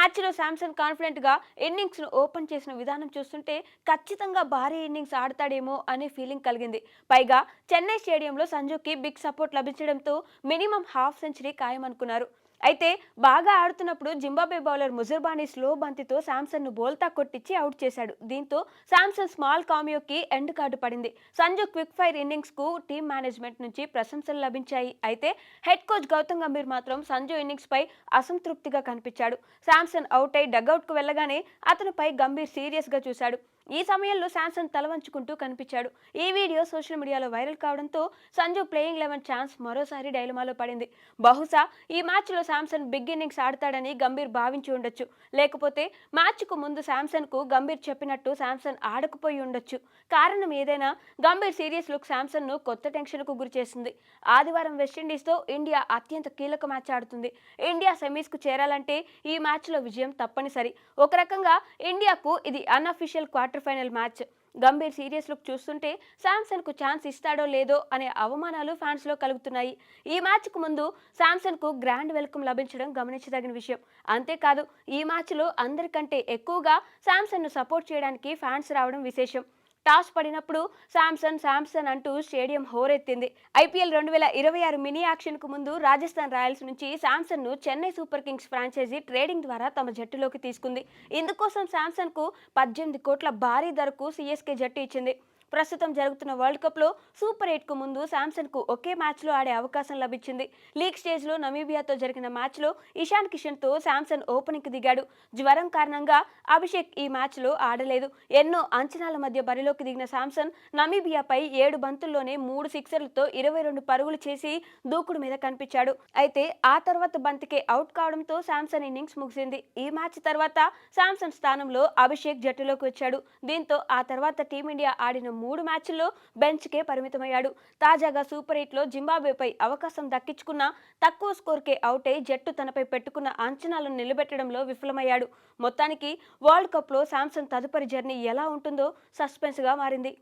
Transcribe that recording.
మ్యాచ్లో శాంసన్ కాన్ఫిడెంట్గా ఇన్నింగ్స్ను ఓపెన్ చేసిన విధానం చూస్తుంటే ఖచ్చితంగా భారీ ఇన్నింగ్స్ ఆడతాడేమో అనే ఫీలింగ్ కలిగింది. పైగా చెన్నై స్టేడియంలో సంజుకి బిగ్ సపోర్ట్ లభించడంతో మినిమం హాఫ్ సెంచరీ ఖాయమనుకున్నారు. అయితే బాగా ఆడుతున్నప్పుడు జింబాబ్వే బౌలర్ ముజర్బానీ స్లో బంతితో శాంసన్ను బోల్తా కొట్టించి అవుట్ చేశాడు. దీంతో శాంసన్ స్మాల్ కామియోకి ఎండ్ కార్డు పడింది. సంజు క్విక్ ఫైర్ ఇన్నింగ్స్కు టీం మేనేజ్మెంట్ నుంచి ప్రశంసలు లభించాయి. అయితే హెడ్ కోచ్ గౌతమ్ గంభీర్ మాత్రం సంజు ఇన్నింగ్స్పై అసంతృప్తిగా కనిపించాడు. శాంసన్ అవుట్ అయి డగౌట్కు వెళ్లగానే అతనిపై గంభీర్ సీరియస్గా చూశాడు. ఈ సమయంలో శాంసన్ తల వంచుకుంటూ కనిపించాడు. ఈ వీడియో సోషల్ మీడియాలో వైరల్ కావడంతో సంజు ప్లేయింగ్ 11 ఛాన్స్ మరోసారి డైలమాలో పడింది. బహుశా ఈ మ్యాచ్లో శాంసన్ బిగ్ ఇన్నింగ్స్ ఆడతాడని గంభీర్ భావించి ఉండొచ్చు. లేకపోతే మ్యాచ్కు ముందు శాంసన్కు గంభీర్ చెప్పినట్టు శాంసన్ ఆడకపోయి ఉండొచ్చు. కారణం ఏదైనా గంభీర్ సీరియస్ లుక్ శాంసన్ను కొత్త టెన్షన్కు గురిచేసింది. ఆదివారం వెస్టిండీస్తో ఇండియా అత్యంత కీలక మ్యాచ్ ఆడుతుంది. ఇండియా సెమీస్కు చేరాలంటే ఈ మ్యాచ్లో విజయం తప్పనిసరి. ఒక రకంగా ఇండియాకు ఇది unofficial quarter final match. Gambhir serious look చూస్తుంటే శాంసన్ కు ఛాన్స్ ఇస్తాడో లేదో అనే అవమానాలు ఫ్యాన్స్ లో కలుగుతున్నాయి. ఈ మ్యాచ్ కు ముందు శాంసన్ కు గ్రాండ్ వెల్కమ్ లభించడం గమనించదగిన విషయం. అంతేకాదు ఈ మ్యాచ్ లో అందరికంటే ఎక్కువగా శాంసన్ ను సపోర్ట్ చేయడానికి ఫ్యాన్స్ రావడం విశేషం. టాస్ పడినప్పుడు శాంసన్ అంటూ స్టేడియం హోరెత్తింది. ఐపీఎల్ 2026 మినీ యాక్షన్ కు ముందు రాజస్థాన్ రాయల్స్ నుంచి శాంసన్ ను Chennai Super Kings franchisee trading ద్వారా తమ జట్టులోకి తీసుకుంది. ఇందుకోసం శాంసన్ కు 18 కోట్ల భారీ ధరకు సిఎస్కే జట్టు ఇచ్చింది. ప్రస్తుతం జరుగుతున్న వరల్డ్ కప్ లో సూపర్ 8 కు ముందు శాంసన్ కు ఒకే మ్యాచ్ లో ఆడే అవకాశం లభించింది. లీగ్ స్టేజ్ లో నమీబియాతో జరిగిన మ్యాచ్ లో ఇషాన్ కిషన్ తో శాంసన్ ఓపెనింగ్ కి దిగాడు. జ్వరం కారణంగా అభిషేక్ ఈ మ్యాచ్ లో ఆడలేదు. ఎన్నో అంచనాల మధ్య బరిలోకి దిగిన శాంసన్ నమీబియాపై 7 బంతుల్లోనే 3 సిక్సర్లతో 22 పరుగులు చేసి దూకుడు మీద కనిపించాడు. అయితే ఆ తర్వాత బంతికే అవుట్ కావడంతో శాంసన్ ఇన్నింగ్స్ ముగిసింది. ఈ మ్యాచ్ తర్వాత శాంసన్ స్థానంలో అభిషేక్ జట్టులోకి వచ్చాడు. దీంతో ఆ తర్వాత టీమిండియా ఆడిన 3 మ్యాచ్ల్లో బెంచ్కే పరిమితమయ్యాడు. తాజాగా సూపర్ 8లో జింబాబ్వేపై అవకాశం దక్కించుకున్న తక్కువ స్కోర్కే అవుట్ అయి జట్టు తనపై పెట్టుకున్న అంచనాలను నిలబెట్టడంలో విఫలమయ్యాడు. మొత్తానికి వరల్డ్ కప్లో శాంసన్ తదుపరి జర్నీ ఎలా ఉంటుందో సస్పెన్స్గా మారింది.